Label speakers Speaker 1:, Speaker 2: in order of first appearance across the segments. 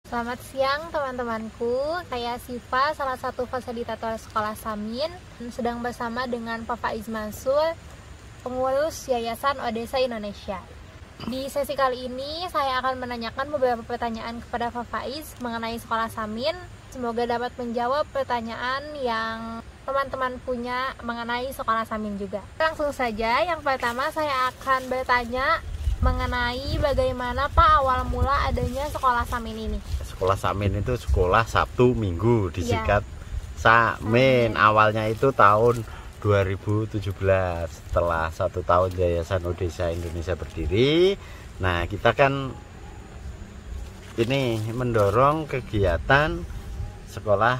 Speaker 1: Selamat siang teman-temanku, saya Siva, salah satu fasilitator sekolah Samin, sedang bersama dengan Pak Faiz Mansur, pengurus Yayasan Odesa Indonesia. Di sesi kali ini saya akan menanyakan beberapa pertanyaan kepada Pak Faiz mengenai sekolah Samin. Semoga dapat menjawab pertanyaan yang teman-teman punya mengenai sekolah Samin juga. Langsung saja, yang pertama saya akan bertanya mengenai bagaimana Pak awal mula adanya sekolah Samin ini.
Speaker 2: Sekolah Samin itu sekolah Sabtu Minggu, disingkat Samin. Awalnya itu tahun 2017, setelah 1 tahun Yayasan Odesa Indonesia berdiri. Nah, kita kan ini mendorong kegiatan sekolah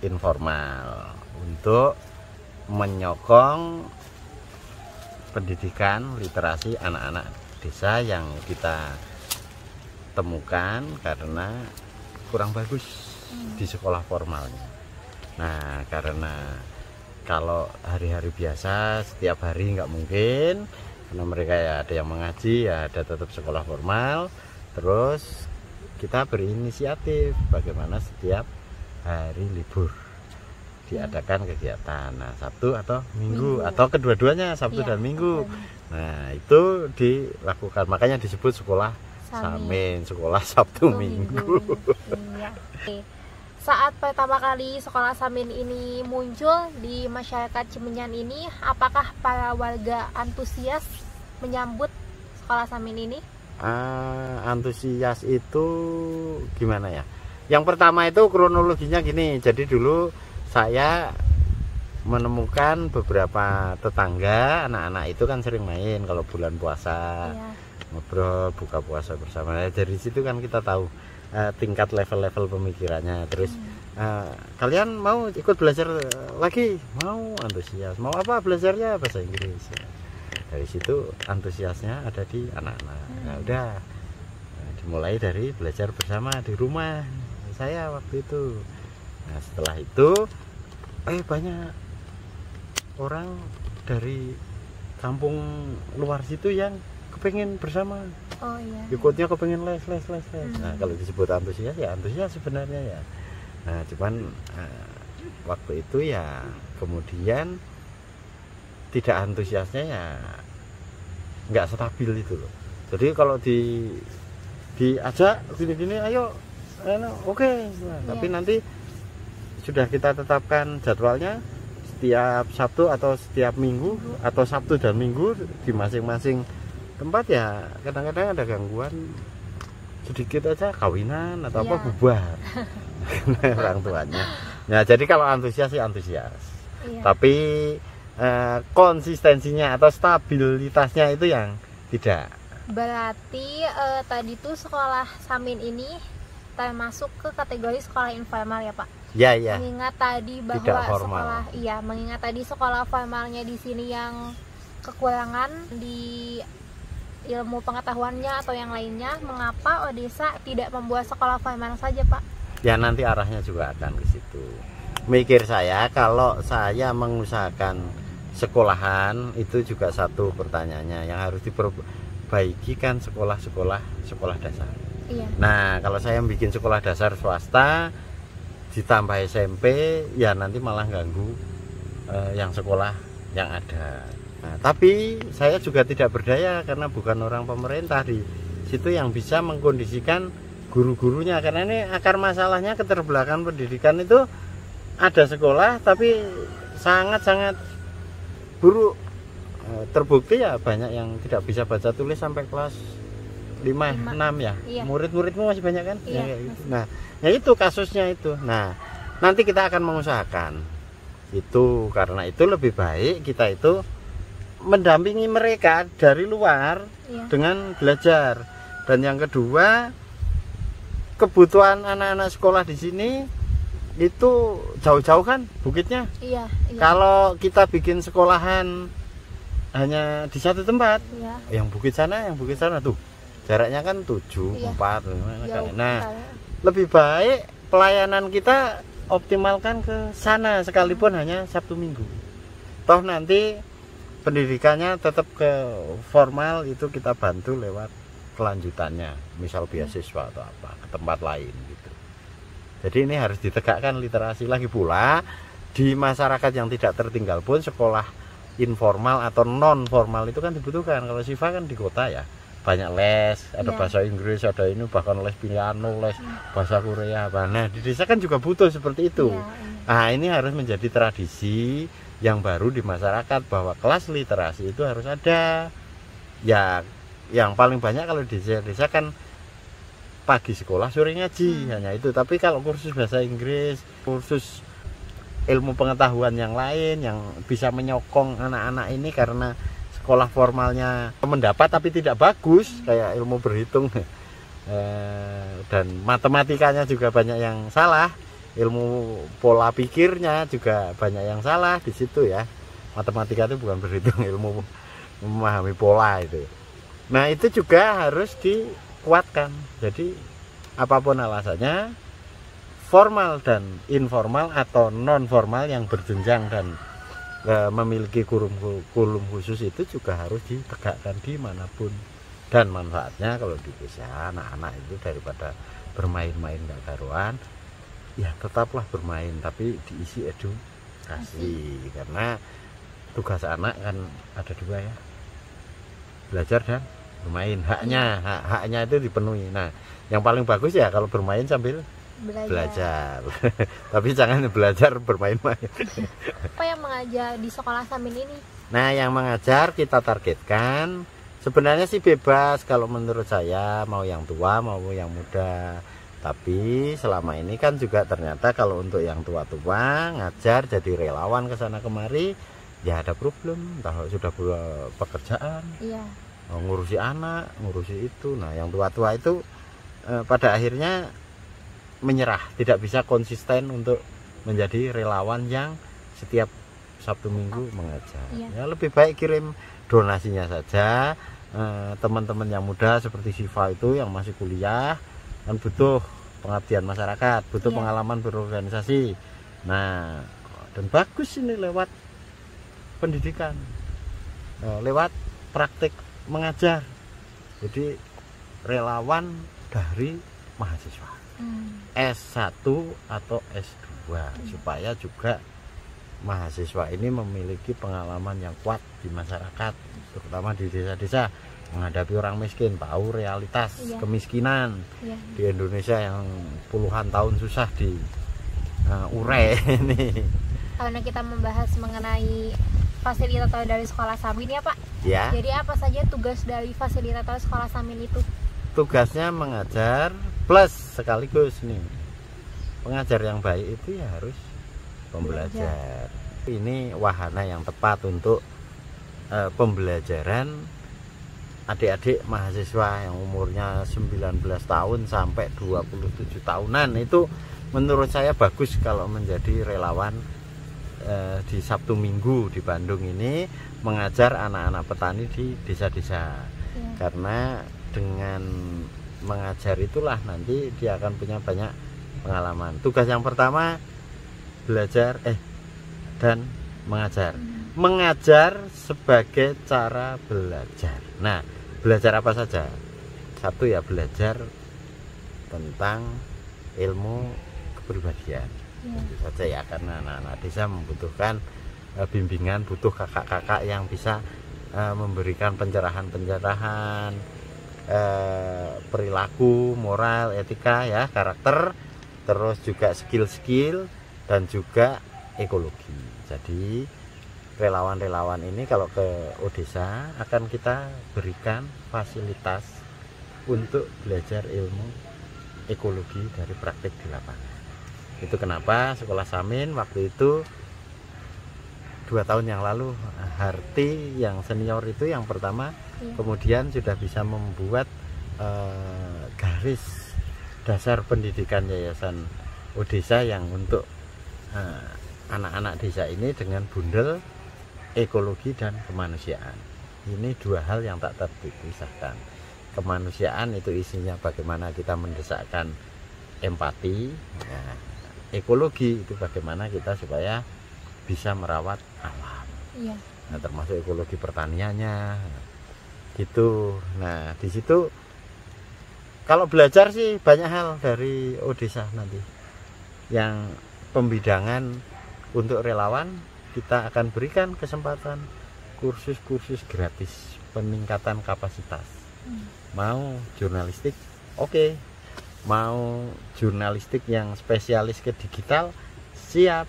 Speaker 2: informal untuk menyokong pendidikan literasi anak-anak desa yang kita temukan karena kurang bagus di sekolah formalnya. Nah, karena kalau hari-hari biasa setiap hari nggak mungkin, karena mereka ya ada yang mengaji, ya ada tetap sekolah formal. Terus kita berinisiatif bagaimana setiap hari libur diadakan kegiatan. Nah, Sabtu atau Minggu. Atau kedua-duanya Sabtu dan Minggu. Nah, itu dilakukan, makanya disebut sekolah Samin, sekolah Sabtu Minggu.
Speaker 1: Iya. Saat pertama kali sekolah Samin ini muncul di masyarakat Cimenyan ini, apakah para warga antusias menyambut sekolah Samin ini?
Speaker 2: Antusias itu gimana ya? Yang pertama itu kronologinya gini. Jadi dulu saya menemukan beberapa tetangga, anak-anak itu kan sering main kalau bulan puasa. Ngobrol, buka puasa bersama. Dari situ kan kita tahu tingkat level-level pemikirannya. Terus kalian mau ikut belajar lagi? Mau, antusias. Mau apa belajarnya? Bahasa Inggris. Dari situ antusiasnya ada di anak-anak. Nah, udah dimulai dari belajar bersama di rumah saya waktu itu. Nah, setelah itu banyak orang dari kampung luar situ yang kepengen bersama. Ikutnya kepengen les. Nah, kalau disebut antusias ya antusias sebenarnya ya. Nah, cuman waktu itu ya kemudian tidak antusiasnya ya nggak stabil itu loh. Jadi kalau diajak gini ayo oke. Nah, tapi nanti sudah kita tetapkan jadwalnya setiap Sabtu atau setiap Minggu atau Sabtu dan Minggu di masing-masing tempat ya. Kadang-kadang ada gangguan sedikit aja, kawinan atau apa bubar orang tuanya. Nah, jadi kalau antusias sih antusias, tapi konsistensinya atau stabilitasnya itu yang tidak.
Speaker 1: Berarti tadi tuh sekolah Samin ini termasuk ke kategori sekolah informal ya Pak?
Speaker 2: Ya.
Speaker 1: Mengingat tadi bahwa mengingat tadi sekolah formalnya di sini yang kekurangan di ilmu pengetahuannya atau yang lainnya, mengapa Odesa tidak membuat sekolah formal saja Pak?
Speaker 2: Ya, nanti arahnya juga akan ke situ. Mikir saya, kalau saya mengusahakan sekolahan itu juga satu pertanyaannya yang harus diperbaiki kan sekolah dasar. Nah, kalau saya bikin sekolah dasar swasta ditambah SMP ya nanti malah ganggu yang sekolah yang ada. Nah, tapi saya juga tidak berdaya karena bukan orang pemerintah di situ yang bisa mengkondisikan guru-gurunya, karena ini akar masalahnya keterbelakangan pendidikan itu ada sekolah tapi sangat-sangat buruk. Terbukti ya banyak yang tidak bisa baca tulis sampai kelas 5, 6 ya. Murid-muridmu masih banyak kan? Nah, ya itu kasusnya itu. Nah, nanti kita akan mengusahakan itu, karena itu lebih baik kita itu mendampingi mereka dari luar dengan belajar. Dan yang kedua, kebutuhan anak-anak sekolah di sini itu jauh-jauh kan bukitnya. Kalau kita bikin sekolahan hanya di satu tempat, yang bukit sana tuh jaraknya kan 7, 4. Nah, lebih baik pelayanan kita optimalkan ke sana sekalipun hanya Sabtu Minggu. Toh nanti pendidikannya tetap ke formal, itu kita bantu lewat kelanjutannya, misal beasiswa atau apa ke tempat lain gitu. Jadi ini harus ditegakkan literasi. Lagi pula di masyarakat yang tidak tertinggal pun sekolah informal atau non formal itu kan dibutuhkan. Kalau Siva kan di kota ya, banyak les, ada bahasa Inggris, ada ini, bahkan les piano, les bahasa Korea. Nah di desa kan juga butuh seperti itu. Nah ini harus menjadi tradisi yang baru di masyarakat, bahwa kelas literasi itu harus ada. Ya yang paling banyak kalau di desa kan pagi sekolah sore ngaji, hanya itu. Tapi kalau kursus bahasa Inggris, kursus ilmu pengetahuan yang lain yang bisa menyokong anak-anak ini, karena sekolah formalnya mendapat tapi tidak bagus, kayak ilmu berhitung dan matematikanya juga banyak yang salah, ilmu pola pikirnya juga banyak yang salah di situ ya. Matematika itu bukan berhitung, ilmu memahami pola itu. Nah itu juga harus dikuatkan. Jadi apapun alasannya, formal dan informal atau non formal yang berjenjang dan memiliki kurikulum khusus itu juga harus ditegakkan dimanapun. Dan manfaatnya kalau di desa, anak-anak itu daripada bermain-main gak karuan, ya tetaplah bermain tapi diisi edukasi. Karena tugas anak kan ada dua ya, belajar dan bermain. Haknya itu dipenuhi. Nah yang paling bagus ya kalau bermain sambil belajar. Tapi jangan belajar bermain-main.
Speaker 1: Apa yang mengajar di sekolah Samin ini?
Speaker 2: Nah yang mengajar kita targetkan sebenarnya sih bebas kalau menurut saya, mau yang tua mau yang muda. Tapi selama ini kan juga ternyata kalau untuk yang tua-tua ngajar jadi relawan ke sana kemari, ya ada problem, entah sudah pekerjaan, ngurusi anak, ngurusi itu. Nah yang tua-tua itu pada akhirnya menyerah, tidak bisa konsisten untuk menjadi relawan yang setiap Sabtu Minggu mengajar. Ya lebih baik kirim donasinya saja. Teman-teman yang muda seperti Siva itu yang masih kuliah kan butuh pengabdian masyarakat, butuh pengalaman berorganisasi. Nah dan bagus ini lewat pendidikan, lewat praktik mengajar. Jadi relawan dari mahasiswa S1 atau S2 supaya juga mahasiswa ini memiliki pengalaman yang kuat di masyarakat, terutama di desa-desa, menghadapi orang miskin, tahu realitas kemiskinan di Indonesia yang puluhan tahun susah di urai ini.
Speaker 1: Karena kita membahas mengenai fasilitator dari sekolah Samin ya Pak.
Speaker 2: Ya.
Speaker 1: Jadi apa saja tugas dari fasilitator sekolah Samin itu?
Speaker 2: Tugasnya mengajar plus sekaligus nih pengajar yang baik itu ya harus pembelajar. Ini wahana yang tepat untuk pembelajaran adik-adik mahasiswa yang umurnya 19 tahun sampai 27 tahunan. Itu menurut saya bagus kalau menjadi relawan di Sabtu Minggu di Bandung ini mengajar anak-anak petani di desa-desa. Karena dengan mengajar itulah nanti dia akan punya banyak pengalaman. Tugas yang pertama belajar dan mengajar. Mengajar sebagai cara belajar. Nah, belajar apa saja? Satu ya belajar tentang ilmu kepribadian. Tentu saja ya, karena anak-anak desa membutuhkan bimbingan, butuh kakak-kakak yang bisa memberikan pencerahan-pencerahan perilaku, moral, etika ya, karakter, terus juga skill-skill dan juga ekologi. Jadi relawan-relawan ini kalau ke Odesa akan kita berikan fasilitas untuk belajar ilmu ekologi dari praktik di lapangan. Itu kenapa sekolah Samin waktu itu 2 tahun yang lalu, Harti yang senior itu yang pertama, kemudian sudah bisa membuat garis dasar pendidikan Yayasan Odesa yang untuk anak-anak desa ini dengan bundel ekologi dan kemanusiaan. Ini dua hal yang tak terpisahkan. Kemanusiaan itu isinya bagaimana kita mendesakkan empati. Nah, ekologi itu bagaimana kita supaya bisa merawat alam. Nah, termasuk ekologi pertaniannya gitu. Nah, di situ kalau belajar sih banyak hal dari Odesa nanti. Yang pembidangan untuk relawan kita akan berikan kesempatan kursus-kursus gratis peningkatan kapasitas. Mau jurnalistik, oke. Mau jurnalistik yang spesialis ke digital, siap.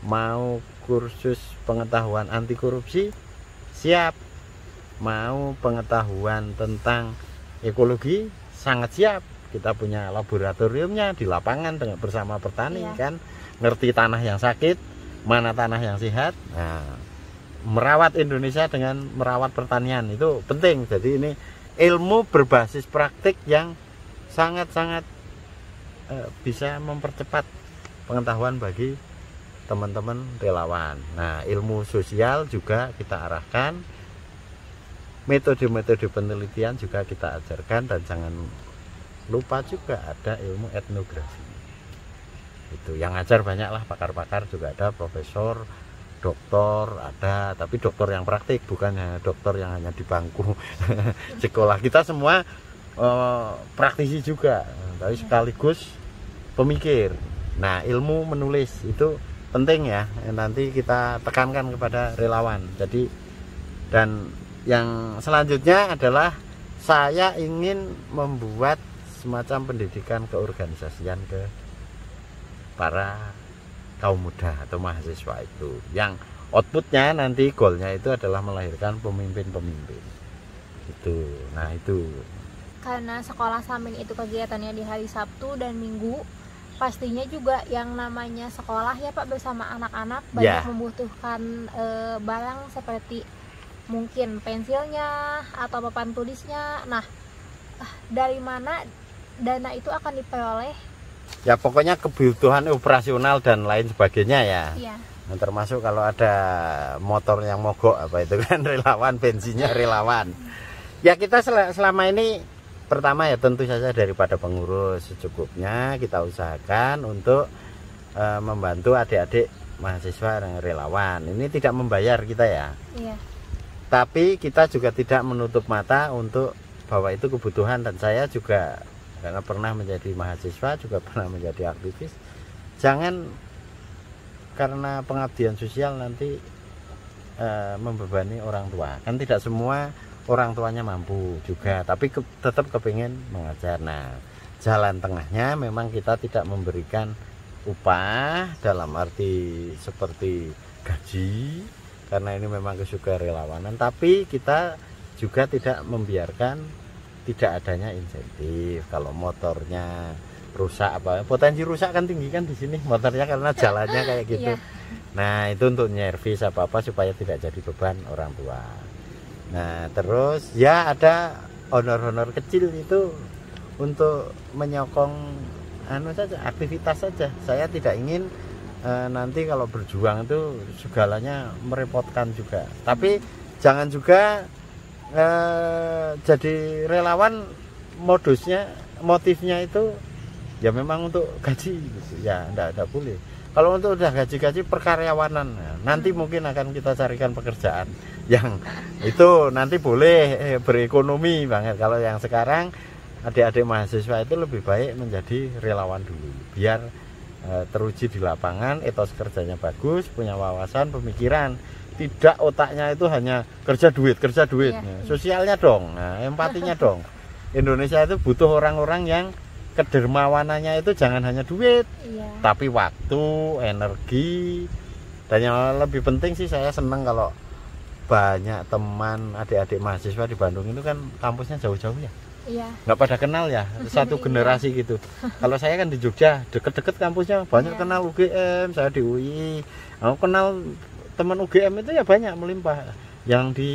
Speaker 2: Mau kursus pengetahuan anti korupsi, siap. Mau pengetahuan tentang ekologi, sangat siap. Kita punya laboratoriumnya di lapangan dengan bersama petani, kan ngerti tanah yang sakit, mana tanah yang sehat. Nah, merawat Indonesia dengan merawat pertanian itu penting. Jadi ini ilmu berbasis praktik yang sangat-sangat bisa mempercepat pengetahuan bagi teman-teman relawan. Nah, ilmu sosial juga kita arahkan, metode-metode penelitian juga kita ajarkan, dan jangan lupa juga ada ilmu etnografi. Itu yang ngajar banyak lah, pakar-pakar juga ada, profesor, doktor ada, tapi dokter yang praktik, bukan hanya dokter yang hanya di bangku sekolah. Kita semua praktisi juga, tapi sekaligus pemikir. Nah, ilmu menulis itu penting ya, nanti kita tekankan kepada relawan. Jadi, dan yang selanjutnya adalah saya ingin membuat semacam pendidikan keorganisasian ke para kaum muda atau mahasiswa itu, yang outputnya nanti goalnya itu adalah melahirkan pemimpin-pemimpin itu. Nah, itu
Speaker 1: karena sekolah Samin itu kegiatannya di hari Sabtu dan Minggu, pastinya juga yang namanya sekolah ya Pak, bersama anak-anak banyak membutuhkan barang seperti mungkin pensilnya atau papan tulisnya. Nah, dari mana dana itu akan diperoleh?
Speaker 2: Ya pokoknya kebutuhan operasional dan lain sebagainya ya.
Speaker 1: Iya.
Speaker 2: Nah, termasuk kalau ada motor yang mogok apa itu kan relawan, bensinnya relawan. Ya kita selama ini pertama ya tentu saja daripada pengurus secukupnya kita usahakan untuk membantu adik-adik mahasiswa yang relawan. Ini tidak membayar kita ya.
Speaker 1: Iya.
Speaker 2: Tapi kita juga tidak menutup mata untuk bahwa itu kebutuhan, dan saya juga karena pernah menjadi mahasiswa juga pernah menjadi aktivis. Jangan karena pengabdian sosial nanti membebani orang tua. Kan tidak semua orang tuanya mampu juga, tapi tetap kepingin mengajar. Nah, jalan tengahnya memang kita tidak memberikan upah dalam arti seperti gaji, karena ini memang kesukarelawanan, tapi kita juga tidak membiarkan tidak adanya insentif. Kalau motornya rusak, apa potensi rusak kan tinggi kan di sini motornya karena jalannya kayak gitu. Nah, itu untuk nyervis apa supaya tidak jadi beban orang tua. Nah, terus ya ada honor-honor kecil itu untuk menyokong saja, aktivitas saja. Saya tidak ingin nanti kalau berjuang itu segalanya merepotkan juga. Tapi jangan juga jadi relawan motifnya itu ya memang untuk gaji gitu. Ya enggak boleh. Kalau untuk udah gaji-gaji perkaryawanan, nanti mungkin akan kita carikan pekerjaan yang itu nanti boleh berekonomi banget. Kalau yang sekarang adik-adik mahasiswa itu lebih baik menjadi relawan dulu, biar teruji di lapangan, etos kerjanya bagus, punya wawasan, pemikiran. Tidak otaknya itu hanya kerja duit. Sosialnya dong, empatinya dong. Indonesia itu butuh orang-orang yang kedermawanannya itu jangan hanya duit, tapi waktu, energi, dan yang lebih penting sih saya senang kalau banyak teman adik-adik mahasiswa di Bandung itu kan kampusnya jauh-jauh ya. Nggak pada kenal ya, satu generasi gitu. Kalau saya kan di Jogja, deket-deket kampusnya, banyak kenal UGM, saya di UI, aku kenal teman UGM itu ya banyak melimpah. Yang di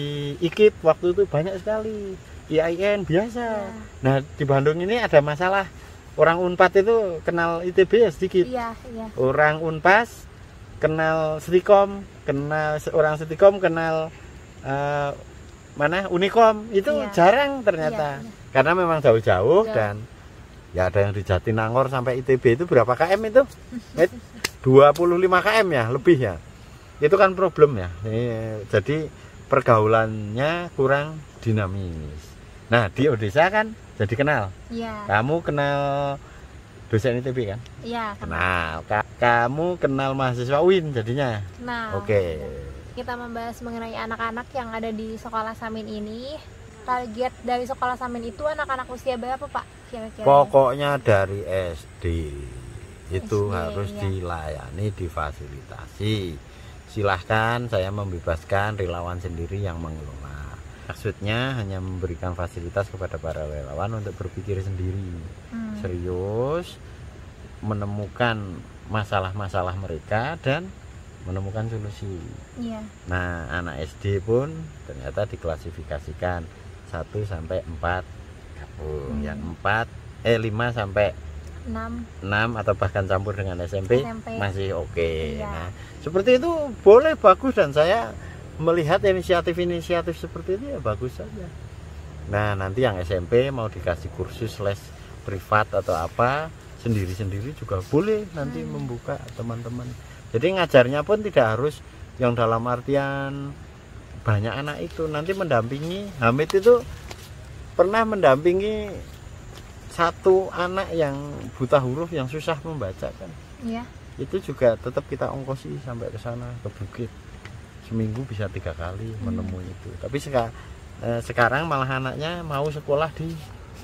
Speaker 2: IKIP waktu itu banyak sekali, IAIN biasa. Nah, di Bandung ini ada masalah, orang Unpad itu kenal ITB ya sedikit. Orang Unpas kenal Stikom, orang Stikom kenal Unikom, itu jarang ternyata. Karena memang jauh-jauh dan ya ada yang di Jatinangor sampai ITB itu berapa km itu? 25 km ya, lebih ya. Itu kan problem ya. Jadi pergaulannya kurang dinamis. Nah, di Odesa kan Jadi kenal.
Speaker 1: Iya.
Speaker 2: Kamu kenal dosen ITB kan?
Speaker 1: Iya,
Speaker 2: Kenal. Kamu kenal mahasiswa UIN jadinya.
Speaker 1: kenal.
Speaker 2: Oke.
Speaker 1: Kita membahas mengenai anak-anak yang ada di sekolah Samin ini. Target dari sekolah Samin itu anak-anak usia berapa, Pak? Kira-kira.
Speaker 2: Pokoknya dari SD itu
Speaker 1: SD,
Speaker 2: harus
Speaker 1: ya.
Speaker 2: dilayani, difasilitasi. Silahkan, saya membebaskan relawan sendiri yang mengelola. Maksudnya hanya memberikan fasilitas kepada para relawan untuk berpikir sendiri, serius, menemukan masalah-masalah mereka dan menemukan solusi.
Speaker 1: Iya.
Speaker 2: Nah, anak SD pun ternyata diklasifikasikan 1 sampai 4 gabung. Yang 5 sampai 6 atau bahkan campur dengan SMP. Masih oke.
Speaker 1: Iya.
Speaker 2: Nah, seperti itu boleh, bagus, dan saya melihat inisiatif-inisiatif seperti itu ya bagus saja. Nah, nanti yang SMP mau dikasih kursus les privat atau apa sendiri-sendiri juga boleh nanti membuka teman-teman. Jadi ngajarnya pun tidak harus yang dalam artian banyak anak itu, nanti mendampingi. Hamid itu pernah mendampingi satu anak yang buta huruf yang susah membaca kan.
Speaker 1: Iya.
Speaker 2: Itu juga tetap kita ongkosi sampai ke sana, ke bukit. Seminggu bisa 3 kali menemui itu. Tapi sekarang malah anaknya mau sekolah di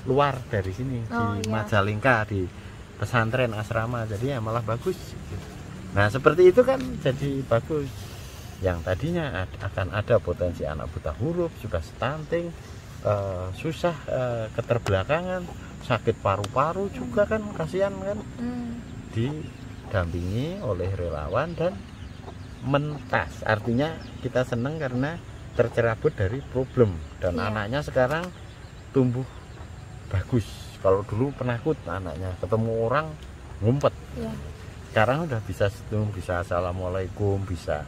Speaker 2: luar dari sini, di Majalengka, di pesantren asrama, jadi ya malah bagus. Nah, seperti itu kan jadi bagus. Yang tadinya akan ada potensi anak buta huruf, sudah stunting, susah, keterbelakangan, sakit paru-paru juga kan, kasihan kan. Didampingi oleh relawan dan mentas, artinya kita senang karena tercerabut dari problem dan anaknya sekarang tumbuh bagus. Kalau dulu penakut anaknya, ketemu orang ngumpet. Sekarang udah bisa senyum, bisa assalamualaikum, bisa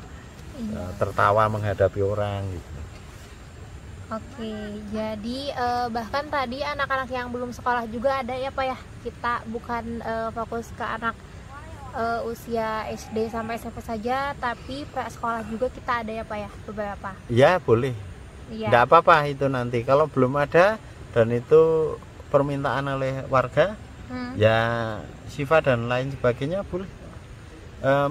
Speaker 2: tertawa menghadapi orang gitu.
Speaker 1: Oke, jadi bahkan tadi anak-anak yang belum sekolah juga ada ya Pak ya. Kita bukan fokus ke anak usia SD sampai SMP saja, tapi sekolah juga kita ada ya Pak ya, beberapa.
Speaker 2: Ya boleh, nggak apa-apa itu nanti kalau belum ada dan itu permintaan oleh warga, ya Siva dan lain sebagainya boleh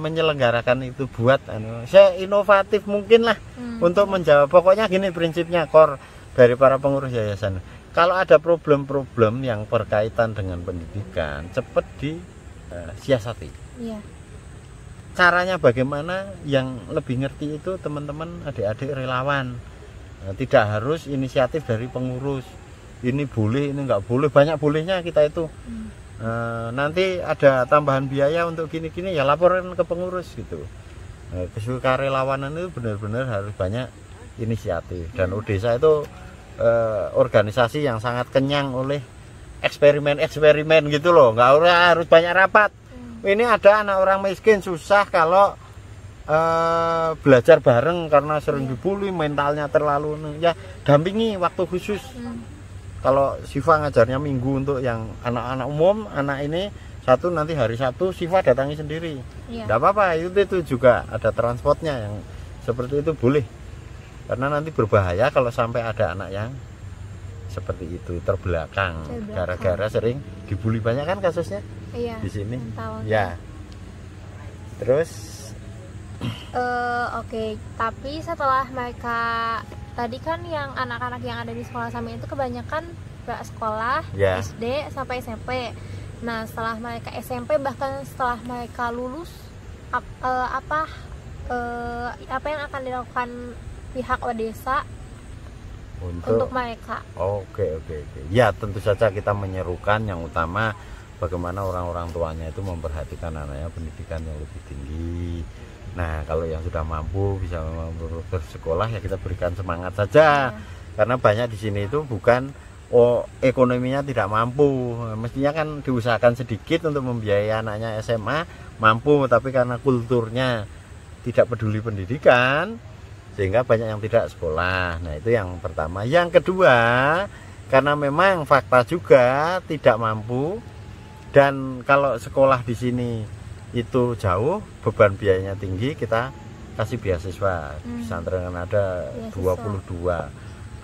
Speaker 2: menyelenggarakan itu, buat saya inovatif mungkin lah untuk menjawab. Pokoknya gini prinsipnya core dari para pengurus yayasan, kalau ada problem-problem yang berkaitan dengan pendidikan cepat disiasati. Caranya bagaimana, yang lebih ngerti itu teman-teman adik-adik relawan. Tidak harus inisiatif dari pengurus, ini boleh ini nggak boleh, banyak bolehnya kita itu. Nanti ada tambahan biaya untuk gini-gini ya laporan ke pengurus gitu. Kesukarelawanan itu benar-benar harus banyak inisiatif, dan Udesa itu organisasi yang sangat kenyang oleh eksperimen gitu loh, nggak harus banyak rapat. Ini ada anak orang miskin susah kalau belajar bareng karena sering dibully, mentalnya terlalu, ya dampingi waktu khusus. Kalau Siva ngajarnya minggu untuk yang anak-anak umum, anak ini satu, nanti hari Sabtu Siva datangi sendiri. Tidak apa-apa, itu juga ada transportnya yang seperti itu boleh. Karena nanti berbahaya kalau sampai ada anak yang seperti itu terbelakang gara-gara sering dibully, banyak kan kasusnya di sini. Ya. Terus
Speaker 1: oke, tapi setelah mereka tadi kan yang anak-anak yang ada di sekolah Samin itu kebanyakan sekolah SD sampai SMP. Nah, setelah mereka SMP, bahkan setelah mereka lulus, apa yang akan dilakukan pihak Odesa untuk mereka?
Speaker 2: Oke. Ya, tentu saja kita menyerukan yang utama bagaimana orang-orang tuanya itu memperhatikan anaknya pendidikan yang lebih tinggi. Nah, kalau yang sudah mampu bisa bersekolah ya kita berikan semangat saja. Karena banyak di sini itu bukan ekonominya tidak mampu, mestinya kan diusahakan sedikit untuk membiayai anaknya SMA mampu, tapi karena kulturnya tidak peduli pendidikan sehingga banyak yang tidak sekolah. Nah, itu yang pertama. Yang kedua, karena memang fakta juga tidak mampu, dan kalau sekolah di sini itu jauh, beban biayanya tinggi, kita kasih beasiswa. Pesantren kan ada 22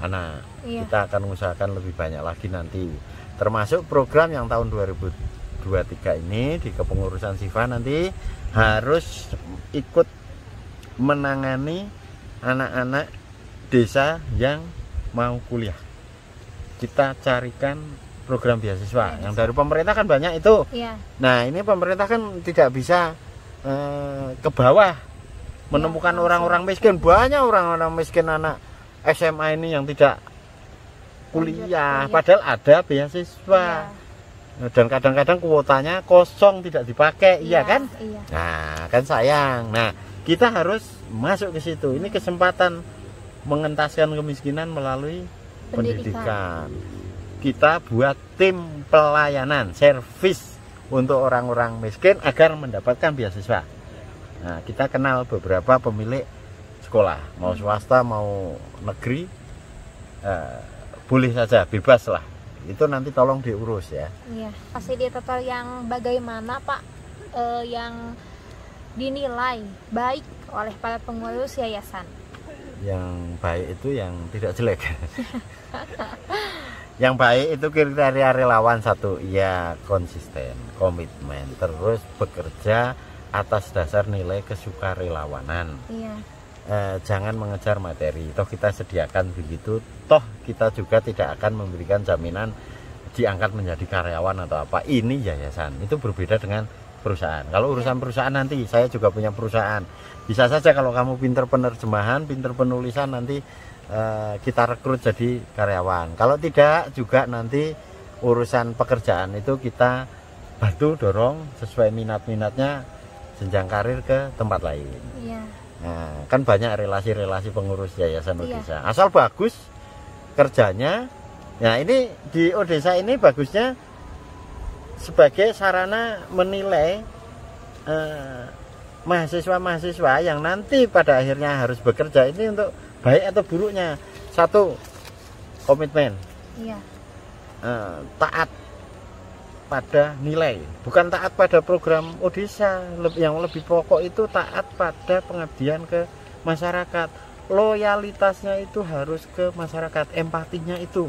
Speaker 2: anak. Kita akan mengusahakan lebih banyak lagi nanti. termasuk program yang tahun 2023 ini di kepengurusan SIFA nanti harus ikut menangani anak-anak desa yang mau kuliah. Kita carikan program beasiswa yang dari pemerintah kan banyak itu.
Speaker 1: Iya.
Speaker 2: Nah ini pemerintah kan tidak bisa ke bawah menemukan orang-orang miskin. Banyak orang-orang miskin anak SMA ini yang tidak kuliah, padahal ada beasiswa. Dan kadang-kadang kuotanya kosong, tidak dipakai, iya kan?
Speaker 1: Iya.
Speaker 2: Nah, kan sayang. Nah, kita harus masuk ke situ. Ini kesempatan mengentaskan kemiskinan melalui pendidikan. Kita buat tim pelayanan, servis untuk orang-orang miskin agar mendapatkan beasiswa. Nah, kita kenal beberapa pemilik sekolah, mau swasta, mau negeri, boleh saja, bebas lah. Itu nanti tolong diurus ya.
Speaker 1: Iya, fasilitator yang bagaimana Pak yang dinilai baik oleh para pengurus yayasan?
Speaker 2: Yang baik itu yang tidak jelek. Yang baik itu kriteria relawan satu, ya konsisten, komitmen, terus bekerja atas dasar nilai kesukarelawanan.
Speaker 1: Iya.
Speaker 2: Jangan mengejar materi, toh kita sediakan begitu, toh kita juga tidak akan memberikan jaminan diangkat menjadi karyawan atau apa. Ini yayasan, itu berbeda dengan perusahaan. Kalau urusan perusahaan nanti, saya juga punya perusahaan, bisa saja kalau kamu pinter penerjemahan, pinter penulisan, nanti kita rekrut jadi karyawan. Kalau tidak juga nanti urusan pekerjaan itu kita bantu dorong sesuai minat-minatnya, jenjang karir ke tempat lain.
Speaker 1: Iya.
Speaker 2: Nah, kan banyak relasi-relasi pengurus yayasan Odesa. Asal bagus kerjanya. Nah, ini di Odesa ini bagusnya sebagai sarana menilai mahasiswa-mahasiswa yang nanti pada akhirnya harus bekerja ini untuk baik atau buruknya. Satu, komitmen.
Speaker 1: Iya.
Speaker 2: Taat pada nilai, bukan taat pada program Odesa. Yang lebih pokok itu taat pada pengabdian ke masyarakat. Loyalitasnya itu harus ke masyarakat, empatinya itu.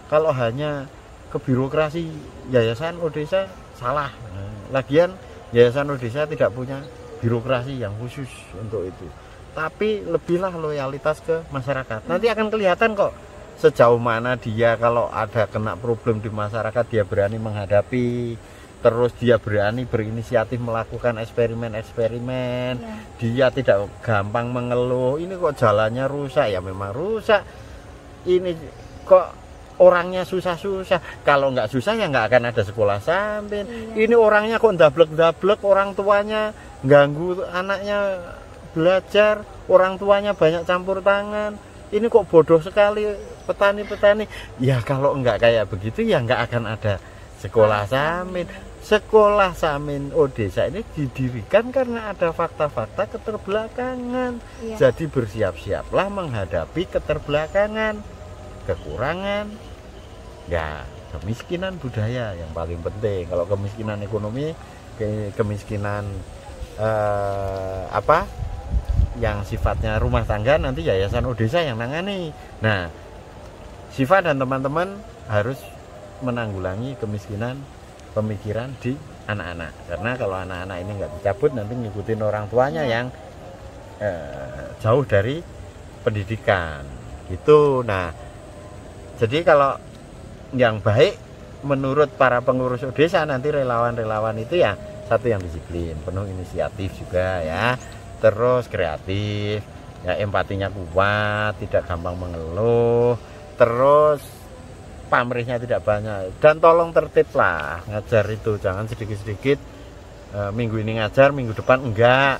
Speaker 2: Kalau hanya ke birokrasi yayasan Odesa salah. Lagian yayasan Odesa tidak punya birokrasi yang khusus untuk itu. Tapi lebihlah loyalitas ke masyarakat. Nanti akan kelihatan kok sejauh mana dia kalau ada kena problem di masyarakat, dia berani menghadapi, terus dia berani berinisiatif melakukan eksperimen-eksperimen. Dia tidak gampang mengeluh, ini kok jalannya rusak, ya memang rusak, ini kok orangnya susah-susah. Kalau nggak susah ya nggak akan ada sekolah Samin. Ini orangnya kok ndablek-ndablek, orang tuanya ganggu anaknya belajar, orang tuanya banyak campur tangan, ini kok bodoh sekali petani-petani. Ya kalau enggak kayak begitu ya enggak akan ada sekolah Samin. Sekolah Samin Odesa ini didirikan karena ada fakta-fakta keterbelakangan. Jadi bersiap-siaplah menghadapi keterbelakangan, kekurangan, ya kemiskinan budaya yang paling penting. Kalau kemiskinan ekonomi, kemiskinan yang sifatnya rumah tangga, nanti yayasan Odesa yang nangani. Nah, Siva dan teman-teman harus menanggulangi kemiskinan pemikiran di anak-anak, karena kalau anak-anak ini nggak dicabut nanti ngikutin orang tuanya yang jauh dari pendidikan gitu. Nah, jadi kalau yang baik menurut para pengurus Odesa nanti relawan-relawan itu ya satu yang disiplin, penuh inisiatif juga ya, terus kreatif, ya empatinya kuat, tidak gampang mengeluh, terus pamrihnya tidak banyak, dan tolong tertib lah ngajar itu, jangan sedikit-sedikit minggu ini ngajar, minggu depan enggak.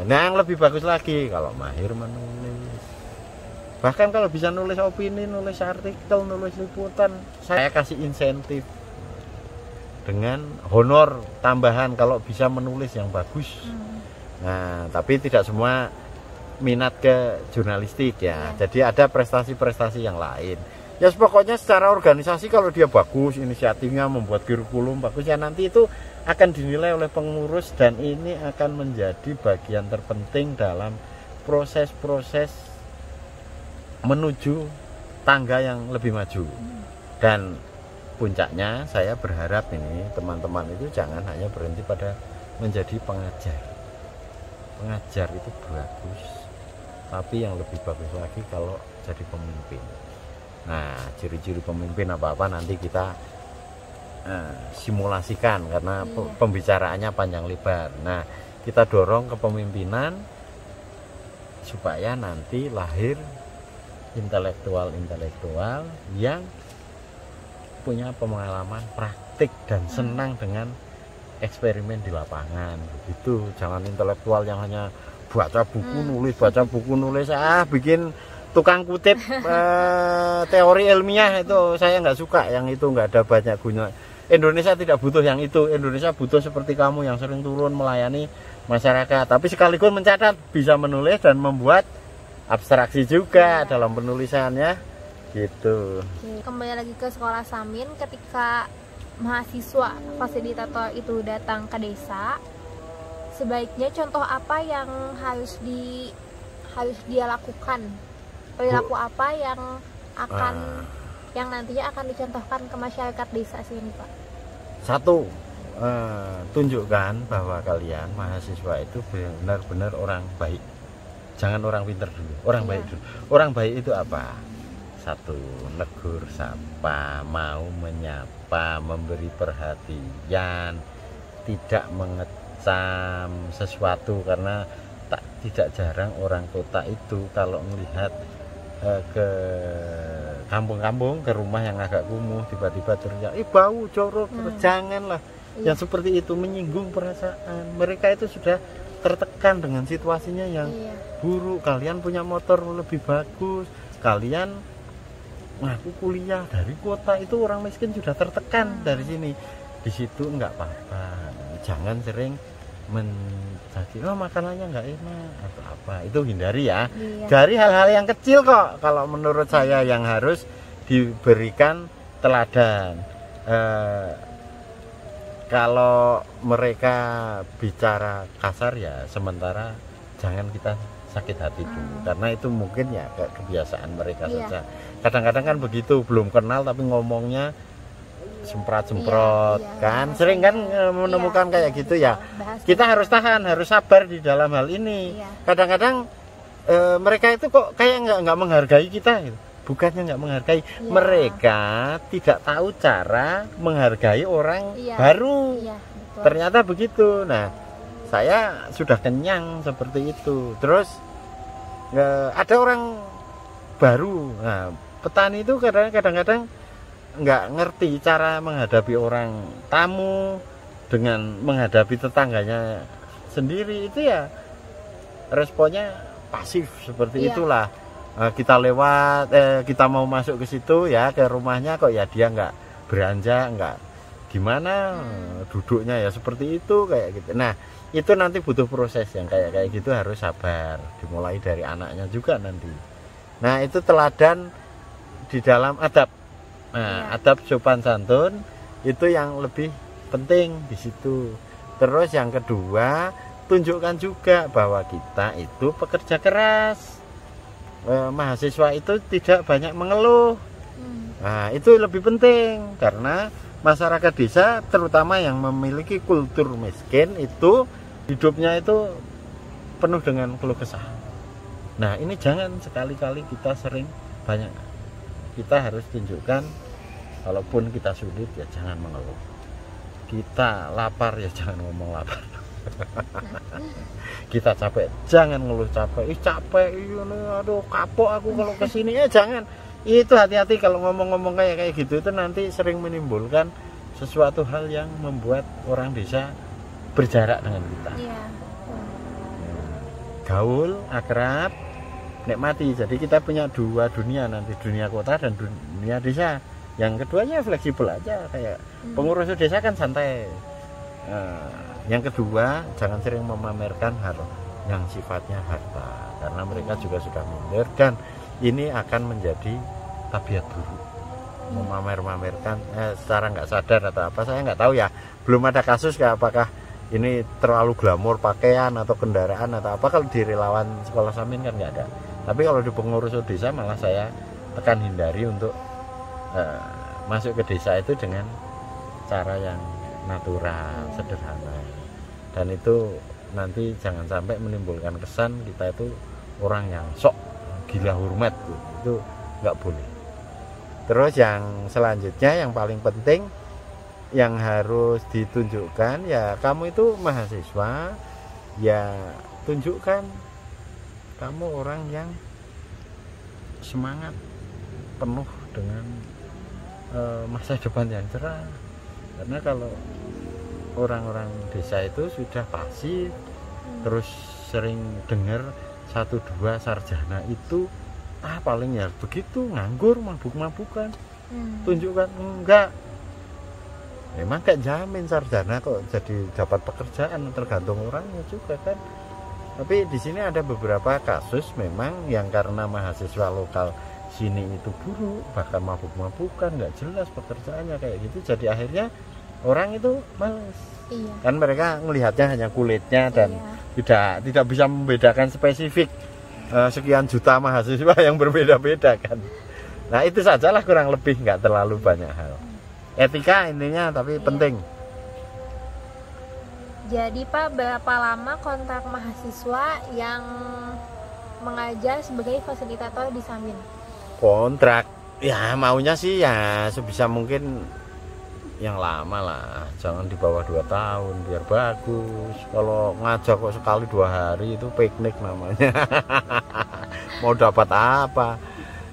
Speaker 2: Nah, yang lebih bagus lagi kalau mahir menulis, bahkan kalau bisa nulis opini, nulis artikel, nulis liputan, saya kasih insentif dengan honor tambahan kalau bisa menulis yang bagus. Nah, tapi tidak semua minat ke jurnalistik ya. Jadi ada prestasi-prestasi yang lain. Ya pokoknya secara organisasi kalau dia bagus, inisiatifnya membuat kurikulum bagus, ya nanti itu akan dinilai oleh pengurus dan ini akan menjadi bagian terpenting dalam proses-proses menuju tangga yang lebih maju. Dan puncaknya saya berharap ini teman-teman itu jangan hanya berhenti pada menjadi pengajar. Pengajar itu bagus, tapi yang lebih bagus lagi kalau jadi pemimpin. Nah, ciri-ciri pemimpin apa-apa nanti kita simulasikan karena pembicaraannya panjang lebar. Nah, kita dorong kepemimpinan supaya nanti lahir intelektual yang punya pengalaman praktik dan senang dengan eksperimen di lapangan begitu. Jangan intelektual yang hanya baca buku nulis bikin tukang kutip teori ilmiah, itu saya nggak suka. Yang itu nggak ada banyak guna. Indonesia tidak butuh yang itu. Indonesia butuh seperti kamu yang sering turun melayani masyarakat, tapi sekaligus mencatat, bisa menulis dan membuat abstraksi juga dalam penulisannya gitu.
Speaker 1: Kembali lagi ke sekolah Samin, ketika mahasiswa fasilitator itu datang ke desa, sebaiknya contoh apa yang harus dia lakukan, perilaku apa yang akan yang nantinya akan dicontohkan ke masyarakat desa sini, Pak?
Speaker 2: Satu, tunjukkan bahwa kalian mahasiswa itu benar-benar orang baik. Jangan orang pintar dulu, orang baik dulu. Orang baik itu apa? Satu, negur sapa, mau menyapa, memberi perhatian, tidak mengecam sesuatu. Karena tidak jarang orang kota itu kalau melihat ke kampung-kampung, ke rumah yang agak kumuh, tiba-tiba teriak, bau, jorok. Janganlah yang seperti itu, menyinggung perasaan. Mereka itu sudah tertekan dengan situasinya yang buruk. Kalian punya motor lebih bagus, kalian ngaku kuliah dari kota, itu orang miskin sudah tertekan dari sini. Di situ enggak apa-apa. Jangan sering menjadi makanannya enggak enak atau apa, itu hindari ya. Dari hal-hal yang kecil kok kalau menurut saya yang harus diberikan teladan. Kalau mereka bicara kasar ya sementara jangan kita sakit hati dulu, karena itu mungkin ya kebiasaan mereka saja. Kadang-kadang kan begitu, belum kenal tapi ngomongnya semprot-semprot kan, sering kan menemukan kayak gitu ya. Kita harus tahan, harus sabar di dalam hal ini. Kadang-kadang mereka itu kok kayak nggak menghargai kita gitu. Bukannya nggak menghargai, mereka tidak tahu cara menghargai orang baru. Ternyata begitu. Nah, saya sudah kenyang seperti itu. Terus ada orang baru. Nah, petani itu kadang-kadang nggak ngerti cara menghadapi orang tamu dengan menghadapi tetangganya sendiri, itu ya responnya pasif seperti itulah. Kita lewat, kita mau masuk ke situ ya, ke rumahnya, kok ya dia nggak beranjak, nggak gimana duduknya ya seperti itu kayak gitu. Nah, itu nanti butuh proses yang kayak gitu, harus sabar, dimulai dari anaknya juga nanti. Nah, itu teladan di dalam adab. Nah, adab sopan santun itu yang lebih penting di situ. Terus yang kedua, tunjukkan juga bahwa kita itu pekerja keras. Mahasiswa itu tidak banyak mengeluh. Nah, itu lebih penting karena masyarakat desa terutama yang memiliki kultur miskin itu hidupnya itu penuh dengan keluh kesah. Nah, ini jangan sekali-kali kita sering banyak. Kita harus tunjukkan kalaupun kita sulit ya jangan mengeluh. Kita lapar ya jangan ngomong lapar. Kita capek jangan ngeluh capek. Capek aduh kapok aku kalau kesini, jangan. Itu hati-hati kalau ngomong-ngomong kayak gitu, itu nanti sering menimbulkan sesuatu hal yang membuat orang desa berjarak dengan kita. Gaul, akrab, nikmati. Jadi kita punya dua dunia nanti, dunia kota dan dunia desa. Yang keduanya fleksibel aja, kayak pengurus desa kan santai. Yang kedua, jangan sering memamerkan hal yang sifatnya harta, karena mereka juga sudah minder dan ini akan menjadi tabiat buruk. Memamer-mamerkan secara nggak sadar atau apa, saya nggak tahu ya, belum ada kasus kayak apakah ini terlalu glamor pakaian atau kendaraan atau apa. Kalau di relawan sekolah Samin kan nggak ada, tapi kalau di pengurus desa malah saya tekan hindari untuk masuk ke desa itu dengan cara yang natural, sederhana. Dan itu nanti jangan sampai menimbulkan kesan kita itu orang yang sok gila hormat, itu nggak boleh. Terus yang selanjutnya yang paling penting yang harus ditunjukkan, ya kamu itu mahasiswa, ya tunjukkan kamu orang yang semangat, penuh dengan masa depan yang cerah. Karena kalau orang-orang desa itu sudah pasif, terus sering dengar 1-2 sarjana itu paling ya begitu, nganggur, mabuk-mabukan. Tunjukkan enggak, memang gak jamin sarjana kok jadi dapat pekerjaan, tergantung orangnya juga kan. Tapi di sini ada beberapa kasus memang yang karena mahasiswa lokal sini itu buruk, bahkan mabuk-mabukan, nggak jelas pekerjaannya kayak gitu, jadi akhirnya orang itu males.
Speaker 1: Iya.
Speaker 2: Kan mereka melihatnya hanya kulitnya dan tidak bisa membedakan spesifik sekian juta mahasiswa yang berbeda-beda kan. Nah itu sajalah kurang lebih, nggak terlalu banyak hal. Etika intinya tapi penting.
Speaker 1: Jadi Pak, berapa lama kontrak mahasiswa yang mengajar sebagai fasilitator di Samin?
Speaker 2: Kontrak ya maunya sih ya sebisa mungkin yang lama lah, jangan di bawah 2 tahun biar bagus. Kalau ngajak kok sekali 2 hari itu piknik namanya. Mau dapat apa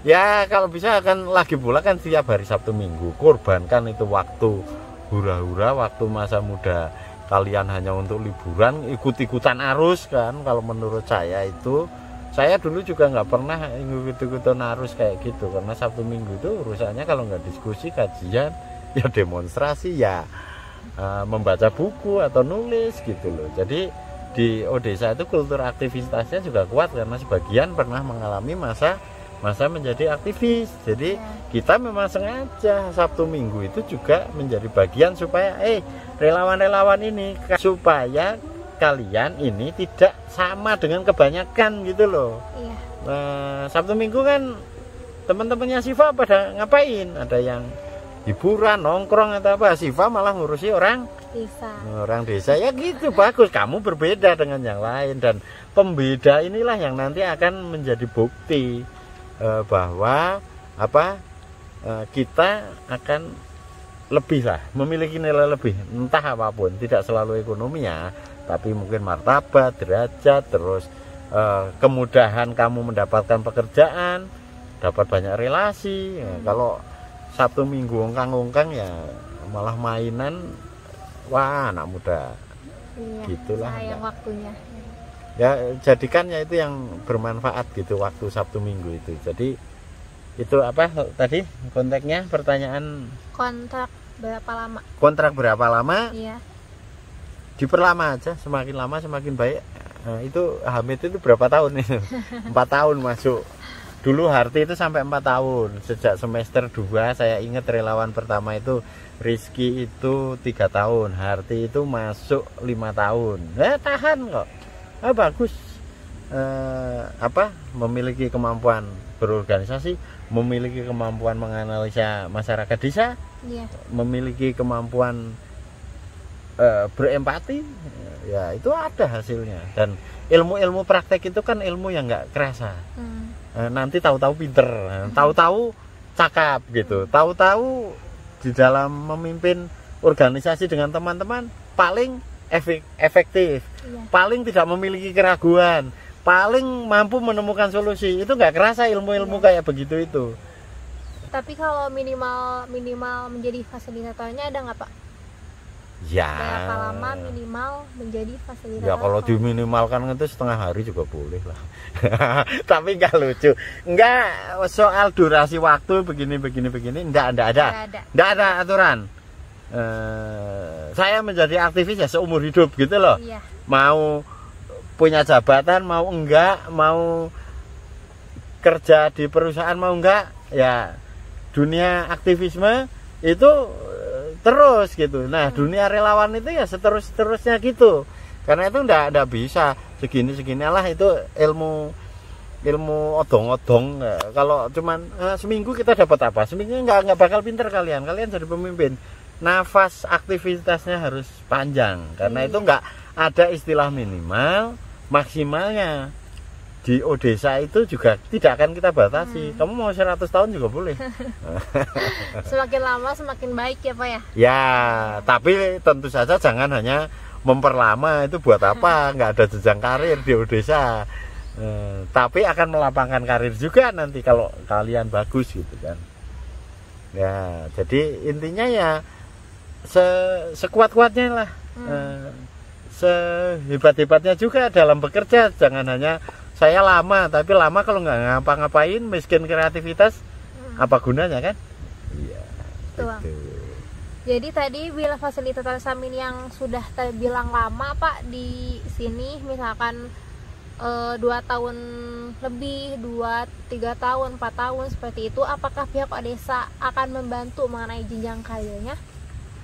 Speaker 2: ya, kalau bisa kan lagi pula kan tiap hari Sabtu Minggu, korbankan itu waktu hura-hura, waktu masa muda kalian hanya untuk liburan, ikut-ikutan arus kan. Kalau menurut saya itu, saya dulu juga nggak pernah ikut-ikutan arus kayak gitu, karena Sabtu Minggu itu urusannya kalau nggak diskusi, kajian, ya demonstrasi, ya membaca buku atau nulis gitu loh. Jadi di Odesa itu kultur aktivitasnya juga kuat karena sebagian pernah mengalami masa menjadi aktivis. Jadi kita memang sengaja Sabtu Minggu itu juga menjadi bagian supaya relawan-relawan ini, supaya kalian ini tidak sama dengan kebanyakan gitu loh.
Speaker 1: Iya.
Speaker 2: Sabtu Minggu kan teman-temannya Siva pada ngapain? Ada yang hiburan, nongkrong atau apa. Siva malah ngurusi orang desa ya gitu. Bagus, kamu berbeda dengan yang lain, dan pembeda inilah yang nanti akan menjadi bukti bahwa kita akan lebih lah, memiliki nilai lebih, entah apapun, tidak selalu ekonomi ya, tapi mungkin martabat, derajat, terus kemudahan kamu mendapatkan pekerjaan, dapat banyak relasi. Kalau Sabtu Minggu ongkang-ongkang ya malah mainan, wah anak muda.
Speaker 1: Iya,
Speaker 2: gitulah
Speaker 1: sayang waktunya.
Speaker 2: Ya jadikannya itu yang bermanfaat gitu waktu Sabtu Minggu itu. Jadi itu apa tadi konteksnya, pertanyaan
Speaker 1: kontrak berapa lama?
Speaker 2: Kontrak berapa lama?
Speaker 1: Iya.
Speaker 2: Diperlama aja, semakin lama semakin baik. Nah, itu Hamid itu berapa tahun itu? 4 tahun masuk. Dulu Harti itu sampai 4 tahun. Sejak semester 2 saya ingat relawan pertama itu Rizky itu 3 tahun, Harti itu masuk 5 tahun. Tahan kok. Bagus. Memiliki kemampuan berorganisasi, memiliki kemampuan menganalisa masyarakat desa, memiliki kemampuan berempati, ya itu ada hasilnya. Dan ilmu-ilmu praktek itu kan ilmu yang nggak kerasa. Nanti tahu-tahu pinter, tahu-tahu cakap gitu, tahu-tahu di dalam memimpin organisasi dengan teman-teman paling efektif, paling tidak memiliki keraguan, paling mampu menemukan solusi. Itu nggak kerasa ilmu-ilmu kayak begitu itu.
Speaker 1: Tapi kalau minimal menjadi fasilitatornya ada nggak Pak?
Speaker 2: Ya.
Speaker 1: Berapa lama minimal menjadi fasilitator?
Speaker 2: Ya kalau diminimalkan itu setengah hari juga boleh lah. Tapi nggak lucu. Nggak, soal durasi waktu begini. Nggak ada aturan. Saya menjadi aktivis ya seumur hidup gitu loh. Iya. Mau punya jabatan mau enggak, mau kerja di perusahaan mau enggak, ya dunia aktivisme itu terus gitu. Nah dunia relawan itu ya seterusnya gitu. Karena itu enggak bisa segini lah, itu ilmu odong-odong. Kalau cuman seminggu kita dapat apa? Seminggu nggak bakal pinter kalian jadi pemimpin. Nafas aktivitasnya harus panjang, karena itu nggak ada istilah minimal maksimalnya. Di Odesa itu juga tidak akan kita batasi. Kamu mau 100 tahun juga boleh.
Speaker 1: Semakin lama semakin baik ya Pak ya?
Speaker 2: Ya, tapi tentu saja jangan hanya memperlama, itu buat apa? Nggak ada jenjang karir di Odesa. Tapi akan melapangkan karir juga nanti kalau kalian bagus gitu kan. Ya, jadi intinya ya sekuat-kuatnya lah. Sehebat-hebatnya juga dalam bekerja. Jangan hanya saya lama, tapi lama kalau nggak ngapa-ngapain, miskin kreativitas, apa gunanya kan? Iya.
Speaker 1: Gitu. Jadi tadi bila fasilitator Samin yang sudah terbilang lama Pak di sini, misalkan 2 tahun lebih, 2-3 tahun, 4 tahun seperti itu, apakah pihak Odesa akan membantu mengenai jenjang karirnya?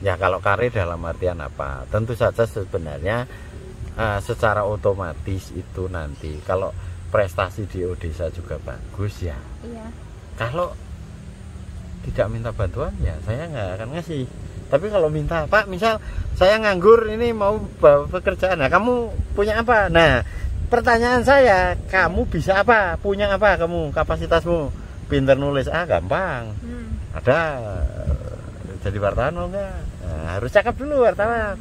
Speaker 2: Ya kalau karir dalam artian apa? Tentu saja sebenarnya secara otomatis itu nanti kalau prestasi di Odesa juga bagus ya.
Speaker 1: Iya.
Speaker 2: Kalau tidak minta bantuan ya saya nggak akan ngasih. Tapi kalau minta, Pak, misal saya nganggur ini mau pekerjaan, nah kamu punya apa? Nah, pertanyaan saya, kamu bisa apa? Punya apa kamu? Kapasitasmu? Pinter nulis? Gampang. Ada. Jadi wartawan mau enggak? Nah, harus cakap dulu wartawan.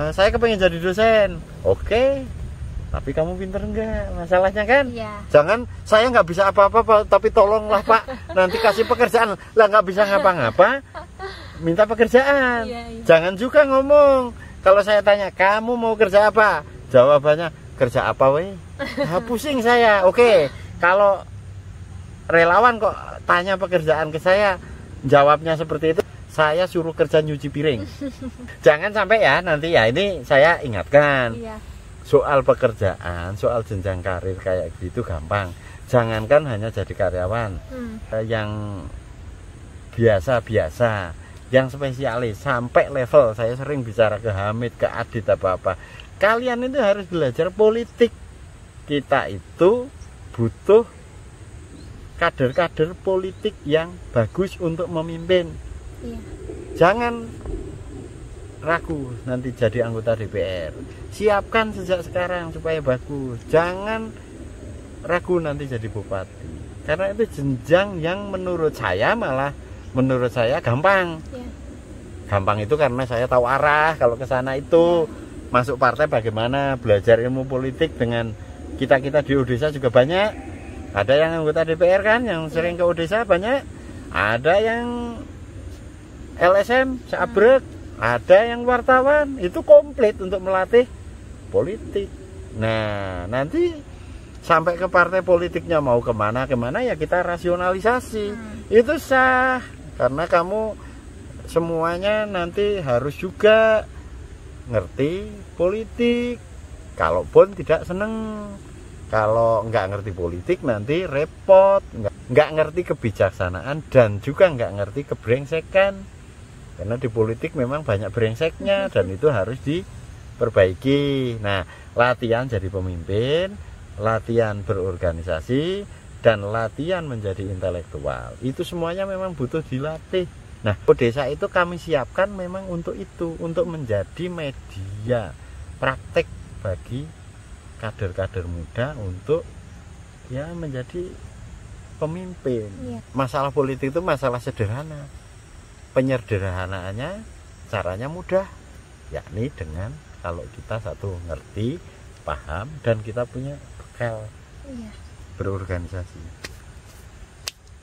Speaker 2: Saya kepengen jadi dosen. Oke. Tapi kamu pinter enggak? Masalahnya kan?
Speaker 1: Iya.
Speaker 2: Jangan saya nggak bisa apa-apa, tapi tolonglah Pak, nanti kasih pekerjaan. Lah nggak bisa ngapa-ngapa, minta pekerjaan.
Speaker 1: Iya.
Speaker 2: Jangan juga ngomong. Kalau saya tanya, kamu mau kerja apa? Jawabannya, kerja apa weh? Pusing saya. Oke. Kalau relawan kok tanya pekerjaan ke saya, jawabnya seperti itu, saya suruh kerja nyuci piring. Jangan sampai ya nanti ya, ini saya ingatkan.
Speaker 1: Iya.
Speaker 2: Soal pekerjaan, soal jenjang karir kayak gitu gampang. Jangankan hanya jadi karyawan, yang biasa-biasa, yang spesialis, sampai level saya sering bicara ke Hamid, ke Adit apa-apa. Kalian itu harus belajar politik. Kita itu butuh kader-kader politik yang bagus untuk memimpin.
Speaker 1: Iya. Jangan
Speaker 2: ragu nanti jadi anggota DPR. Siapkan sejak sekarang supaya bagus. Jangan ragu nanti jadi bupati. Karena itu jenjang yang menurut saya gampang.
Speaker 1: Ya.
Speaker 2: Gampang itu karena saya tahu arah kalau ke sana itu. Masuk partai bagaimana, belajar ilmu politik dengan kita-kita di Odesa juga banyak. Ada yang anggota DPR kan yang sering ke Odesa banyak. Ada yang LSM seabrek, ada yang wartawan, itu komplit untuk melatih politik. Nah, nanti sampai ke partai politiknya mau kemana ya kita rasionalisasi. Itu sah, karena kamu semuanya nanti harus juga ngerti politik. Kalaupun tidak seneng, kalau nggak ngerti politik nanti repot, nggak ngerti kebijaksanaan dan juga nggak ngerti kebrengsekan. Karena di politik memang banyak brengseknya dan itu harus diperbaiki. Nah, latihan jadi pemimpin, latihan berorganisasi, dan latihan menjadi intelektual. Itu semuanya memang butuh dilatih. Nah, Odesa itu kami siapkan memang untuk itu, untuk menjadi media praktek bagi kader-kader muda untuk ya menjadi pemimpin. Iya. Masalah politik itu masalah sederhana. Penyederhanaannya caranya mudah, yakni dengan kalau kita satu ngerti, paham, dan kita punya bekal berorganisasi.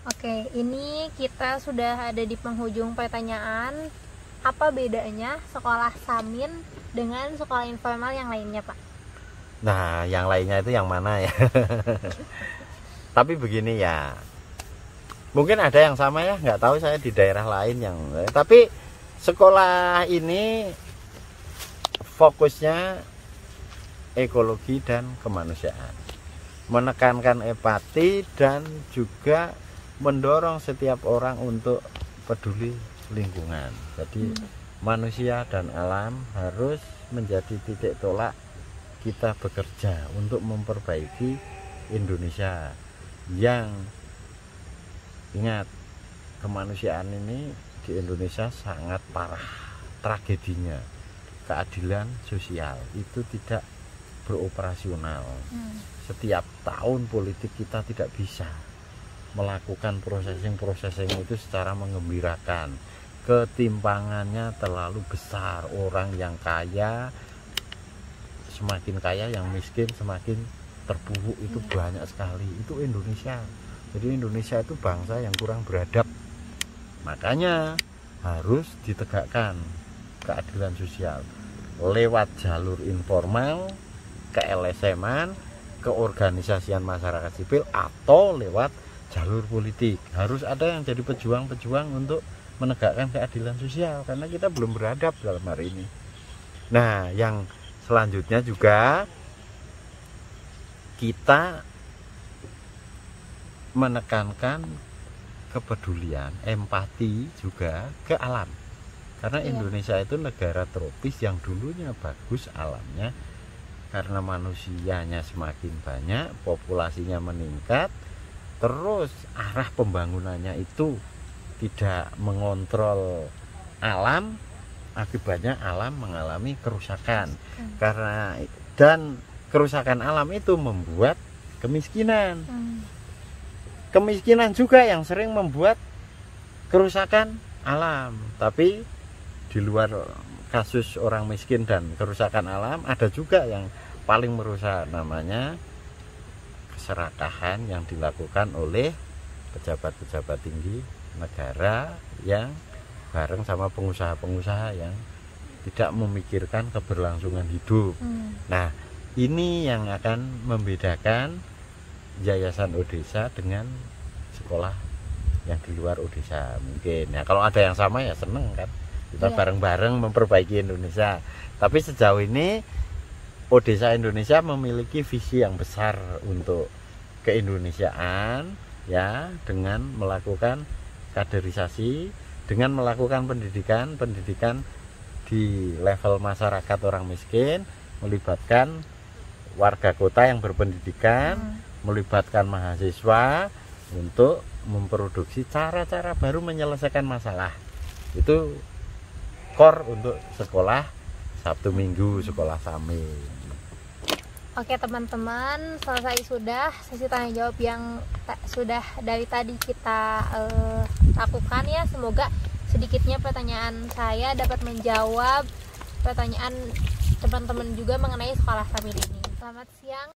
Speaker 1: Oke, ini kita sudah ada di penghujung pertanyaan. Apa bedanya sekolah Samin dengan sekolah informal yang lainnya, Pak?
Speaker 2: Nah, yang lainnya itu yang mana ya? Tapi begini ya, mungkin ada yang sama ya, nggak tahu saya di daerah lain yang. Tapi sekolah ini fokusnya ekologi dan kemanusiaan, menekankan empati dan juga mendorong setiap orang untuk peduli lingkungan. Jadi manusia dan alam harus menjadi titik tolak kita bekerja untuk memperbaiki Indonesia. yang ingat, kemanusiaan ini di Indonesia sangat parah tragedinya. Keadilan sosial itu tidak beroperasional. Setiap tahun politik kita tidak bisa melakukan processing itu secara menggembirakan. Ketimpangannya terlalu besar. Orang yang kaya semakin kaya, yang miskin semakin terpuruk, itu banyak sekali. Itu Indonesia. Jadi Indonesia itu bangsa yang kurang beradab. Makanya harus ditegakkan keadilan sosial lewat jalur informal, ke LSM-an, keorganisasian masyarakat sipil, atau lewat jalur politik. Harus ada yang jadi pejuang-pejuang untuk menegakkan keadilan sosial, karena kita belum beradab dalam hari ini. Nah, yang selanjutnya juga kita menekankan kepedulian, empati juga ke alam. Karena Indonesia itu negara tropis yang dulunya bagus alamnya, karena manusianya semakin banyak, populasinya meningkat, terus arah pembangunannya itu tidak mengontrol alam, akibatnya alam mengalami kerusakan. Dan kerusakan alam itu membuat kemiskinan. Kemiskinan juga yang sering membuat kerusakan alam. Tapi di luar kasus orang miskin dan kerusakan alam, ada juga yang paling merusak, namanya keserakahan yang dilakukan oleh pejabat-pejabat tinggi negara yang bareng sama pengusaha-pengusaha yang tidak memikirkan keberlangsungan hidup. Nah, ini yang akan membedakan Yayasan Odesa dengan sekolah yang di luar Odesa mungkin. Ya, kalau ada yang sama ya seneng kan, kita bareng-bareng memperbaiki Indonesia. Tapi sejauh ini Odesa Indonesia memiliki visi yang besar untuk keindonesiaan, ya, dengan melakukan kaderisasi, dengan melakukan pendidikan di level masyarakat orang miskin, melibatkan warga kota yang berpendidikan, melibatkan mahasiswa untuk memproduksi cara-cara baru menyelesaikan masalah. Itu core untuk sekolah Sabtu Minggu, sekolah Samin.
Speaker 1: Oke teman-teman, selesai sudah sesi tanya jawab yang sudah dari tadi kita lakukan ya. Semoga sedikitnya pertanyaan saya dapat menjawab pertanyaan teman-teman juga mengenai sekolah Samin ini. Selamat siang.